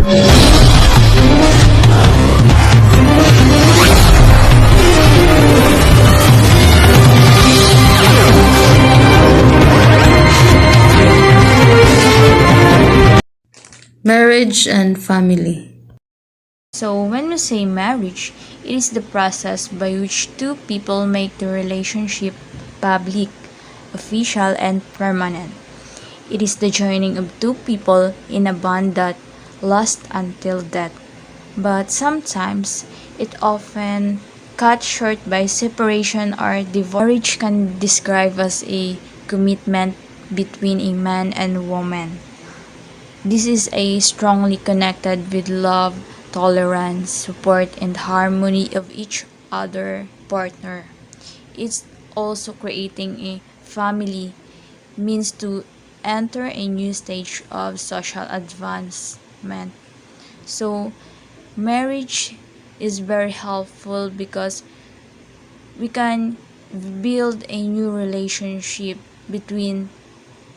Marriage and family. So when we say marriage, it is the process by which two people make the relationship public, official, and permanent. It is the joining of two people in a bond that lasts until death. But sometimes it often cut short by separation or divorce. Marriage can describe as a commitment between a man and woman. This is a strongly connected with love, tolerance, support, and harmony of each other partner. It's also creating a family means to enter a new stage of social advancement. So marriage is very helpful because we can build a new relationship between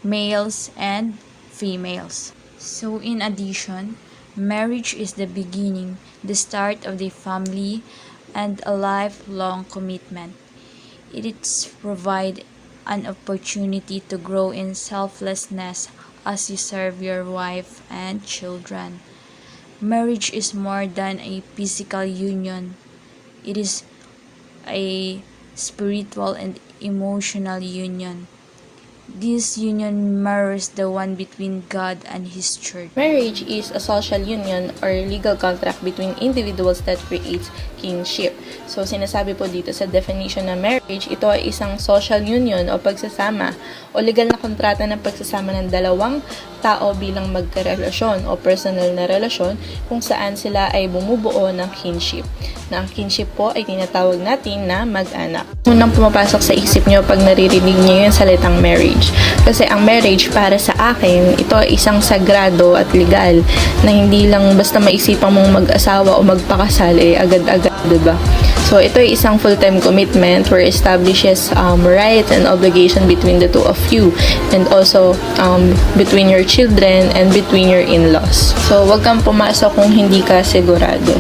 males and females. So in addition, marriage is the beginning, the start of the family and a lifelong commitment. It is provide an opportunity to grow in selflessness as you serve your wife and children. Marriage is more than a physical union. It is a spiritual and emotional union. This union mirrors the one between God and His Church. Marriage is a social union or legal contract between individuals that creates kinship. So, sinasabi po dito sa definition ng marriage, ito ay isang social union o pagsasama o legal na kontrata ng pagsasama ng dalawang tao bilang magkarelasyon o personal na relasyon kung saan sila ay bumubuo ng kinship. Na ang kinship po ay tinatawag natin na mag-anak. Unang pumapasok sa isip nyo pag naririnig nyo yung salitang marriage. Kasi ang marriage para sa akin, ito ay isang sagrado at legal na hindi lang basta maisipan mong mag-asawa o magpakasal agad-agad, diba? So, ito ay isang full-time commitment where establishes rights and obligation between the two of you and also between your children and between your in-laws. So, wag kang pumasok kung hindi ka sigurado.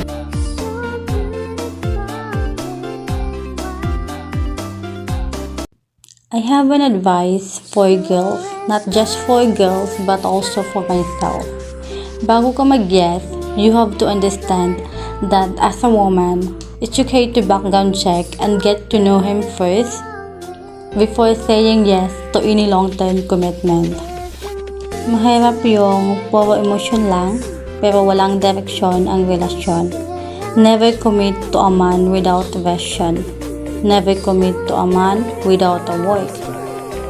I have an advice for girls, not just for girls but also for myself. Bago ka mag-yes, you have to understand that as a woman, it's okay to background check and get to know him first before saying yes to any long-term commitment. Mahirap yung puro emotion lang pero walang direksyon ang relasyon. Never commit to a man without vision. Never commit to a man without a work.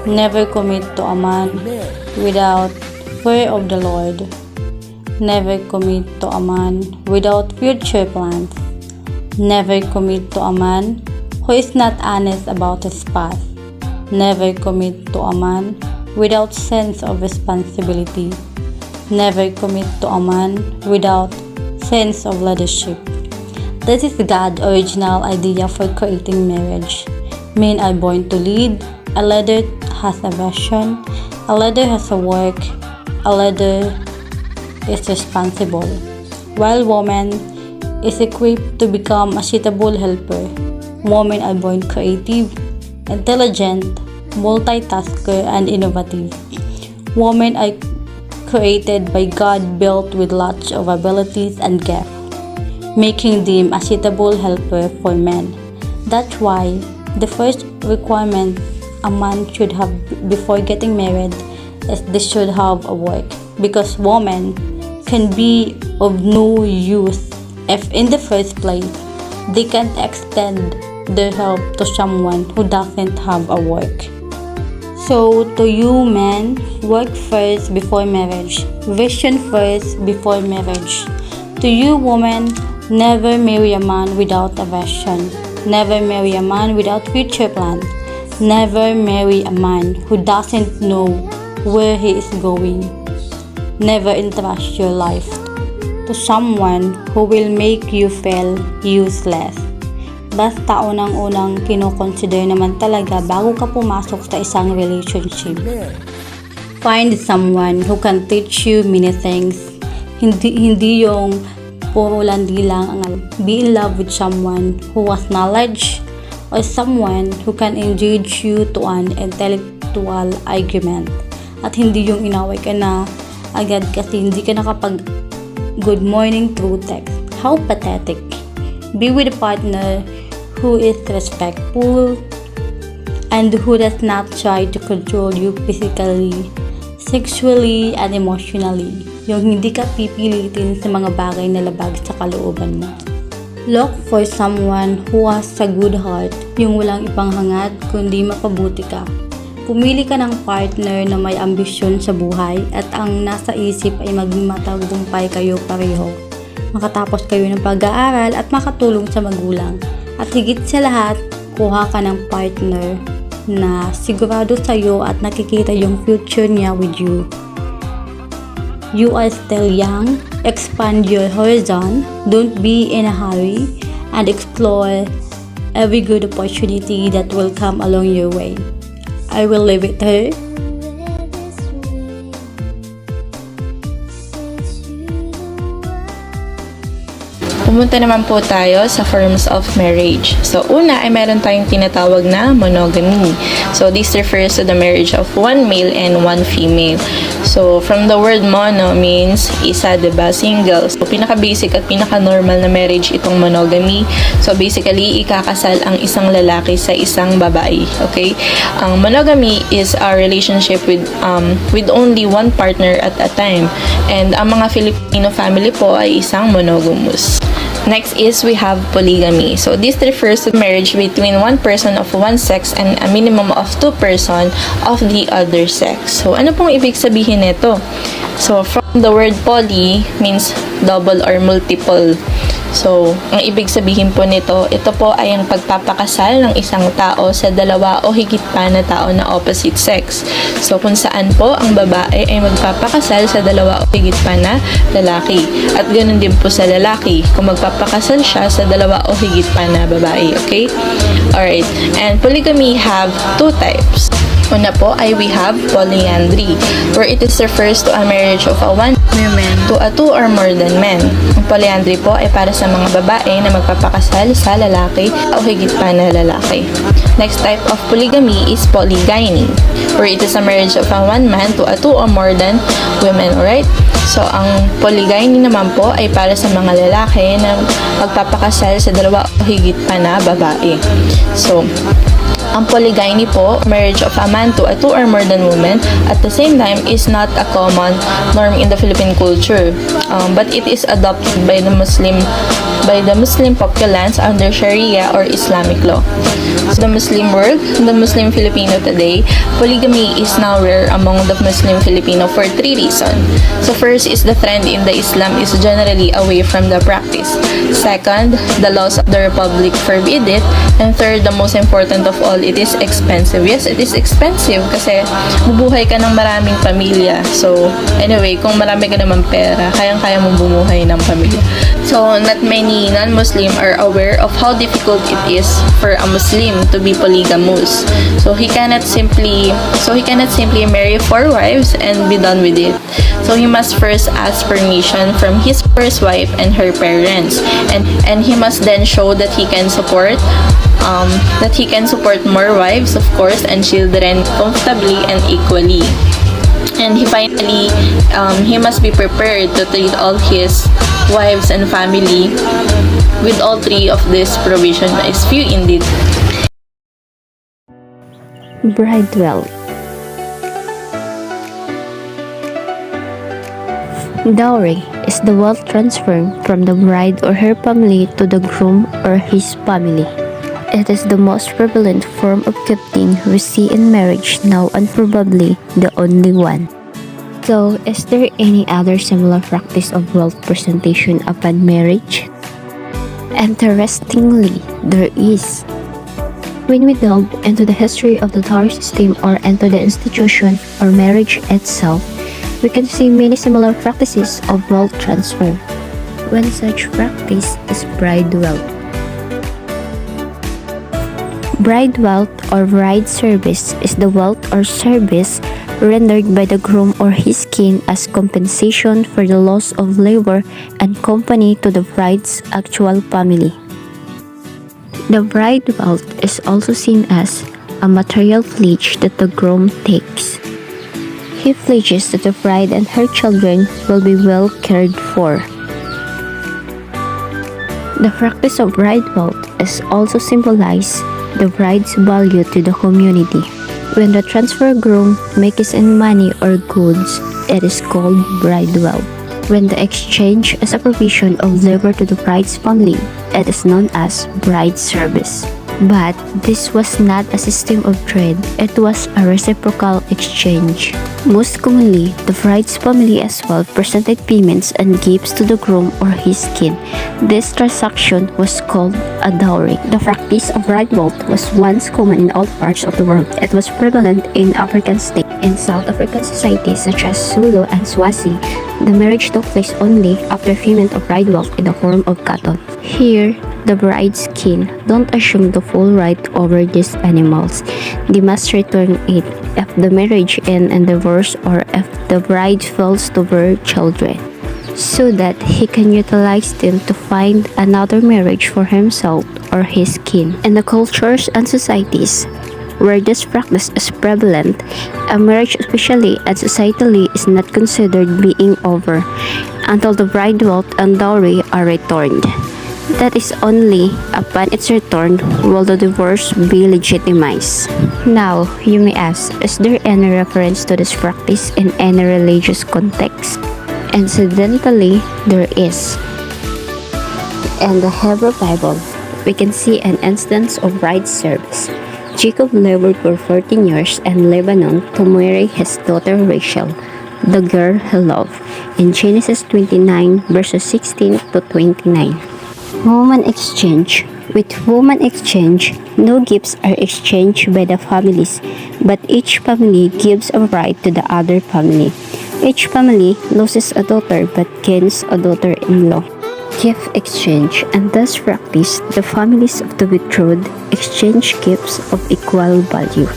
Never commit to a man without fear of the Lord. Never commit to a man without future plans. Never commit to a man who is not honest about his past. Never commit to a man without sense of responsibility. Never commit to a man without sense of leadership. This is God's original idea for creating marriage. Men are born to lead, a leader has a vision, a leader has a work, a leader is responsible, while woman is equipped to become a suitable helper. Women are born creative, intelligent, multitasker, and innovative. Women are created by God, built with lots of abilities and gifts, making them a suitable helper for men. That's why the first requirement a man should have before getting married is they should have a work, because women can be of no use if in the first place they can't extend their help to someone who doesn't have a work. So to you men, work first before marriage, vision first before marriage. To you women, never marry a man without a vision. Never marry a man without future plans. Never marry a man who doesn't know where he is going. Never entrust your life to someone who will make you feel useless. Basta unang-unang kinoconsider naman talaga bago ka pumasok sa isang relationship. Find someone who can teach you many things. Hindi yung puro landi lang ang be in love with someone who has knowledge or someone who can engage you to an intellectual argument. At hindi yung inaway ka na agad kasi hindi ka nakapag good morning through text. How pathetic. Be with a partner who is respectful and who does not try to control you physically, sexually, and emotionally. Yung hindi ka pipilitin sa mga bagay na labag sa kalooban mo. Look for someone who has a good heart, yung walang ipanghangad kundi mapabuti ka. Pumili ka ng partner na may ambisyon sa buhay at ang nasa isip ay maging matagumpay kayo pareho. Makatapos kayo ng pag-aaral at makatulong sa magulang. At higit sa lahat, kuha ka ng partner na sigurado sa'yo at nakikita yung future niya with you. You are still young, expand your horizon, don't be in a hurry, and explore every good opportunity that will come along your way. I will leave it here. Pumunta naman po tayo sa forms of marriage. So, una ay meron tayong tinatawag na monogamy. So, this refers to the marriage of one male and one female. So, from the word mono means isa, diba? Single. So, pinaka-basic at pinaka-normal na marriage itong monogamy. So, basically, ikakasal ang isang lalaki sa isang babae. Okay? Ang monogamy is a relationship with only one partner at a time. And ang mga Filipino family po ay isang monogamous. Next is we have polygamy. So this refers to marriage between one person of one sex and a minimum of two person of the other sex. So ano pong ibig sabihin nito? So from the word poly means double or multiple. So, ang ibig sabihin po nito, ito po ay ang pagpapakasal ng isang tao sa dalawa o higit pa na tao na opposite sex. So, kung saan po ang babae ay magpapakasal sa dalawa o higit pa na lalaki. At ganoon din po sa lalaki, kung magpapakasal siya sa dalawa o higit pa na babae. Okay? Alright. And polygamy have two types. Una po ay we have polyandry, where it is refers to a marriage of a one woman to a two or more than men. Ang polyandry po ay para sa mga babae na magpapakasal sa lalaki o higit pa na lalaki. Next type of polygamy is polygyny, where it is a marriage of a one man to a two or more than women, alright? So, ang polygyny naman po ay para sa mga lalaki na magpapakasal sa dalawa o higit pa na babae. So, ang polygyny po, marriage of a man to a two or more than women, at the same time is not a common norm in the Philippine culture, but it is adopted by the Muslim populace under Sharia or Islamic law. So the Muslim world, the Muslim Filipino today, polygamy is now rare among the Muslim Filipino for three reasons. So first is the trend in the Islam is generally away from the practice. Second, the laws of the Republic forbid it. And third, the most important of all, it is expensive. Yes, it is expensive kasi bubuhay ka ng maraming pamilya. So, anyway, kung marami ka naman pera, kayang-kaya mong bumuhay ng pamilya. So, not many non-Muslim are aware of how difficult it is for a Muslim to be polygamous. So, he cannot simply marry four wives and be done with it. So, he must first ask permission from his first wife and her parents. And he must then show that he can support more wives, of course, and children comfortably and equally. And he must be prepared to treat all his wives and family with all three of these provisions. Is few indeed. Bride wealth. Dowry is the wealth transferred from the bride or her family to the groom or his family. It is the most prevalent form of gifting we see in marriage now and probably the only one. So, is there any other similar practice of wealth presentation upon marriage? Interestingly, there is. When we delve into the history of the dowry system or into the institution or marriage itself, we can see many similar practices of wealth transfer. One such practice is bride wealth. Bride wealth or bride service is the wealth or service rendered by the groom or his kin as compensation for the loss of labor and company to the bride's actual family. The bride wealth is also seen as a material pledge that the groom takes. He pledges that the bride and her children will be well cared for. The practice of bride wealth is also symbolized the bride's value to the community. When the transfer groom makes in money or goods, it is called bride wealth. When the exchange is a provision of labor to the bride's family, it is known as bride service. But this was not a system of trade, it was a reciprocal exchange. Most commonly, the bride's family as well presented payments and gifts to the groom or his kin. This transaction was called a dowry. The practice of bride wealth was once common in all parts of the world. It was prevalent in African states. In South African societies such as Zulu and Swazi, the marriage took place only after payment of bride wealth in the form of cattle. Here, the bride's kin don't assume the full right over these animals. They must return it if the marriage ends in divorce or if the bride fails to bear children, so that he can utilize them to find another marriage for himself or his kin. In the cultures and societies where this practice is prevalent, a marriage officially and societally is not considered being over until the bride wealth and dowry are returned. That is only upon its return will the divorce be legitimized. Now, you may ask, is there any reference to this practice in any religious context? Incidentally, there is. In the Hebrew Bible, we can see an instance of bride service. Jacob labored for 14 years in Lebanon to marry his daughter Rachel, the girl he loved, in Genesis 29 verses 16 to 29. Woman exchange. With woman exchange, no gifts are exchanged by the families, but each family gives a bride to the other family. Each family loses a daughter but gains a daughter-in-law. Gift exchange. And thus practice, the families of the betrothed exchange gifts of equal value.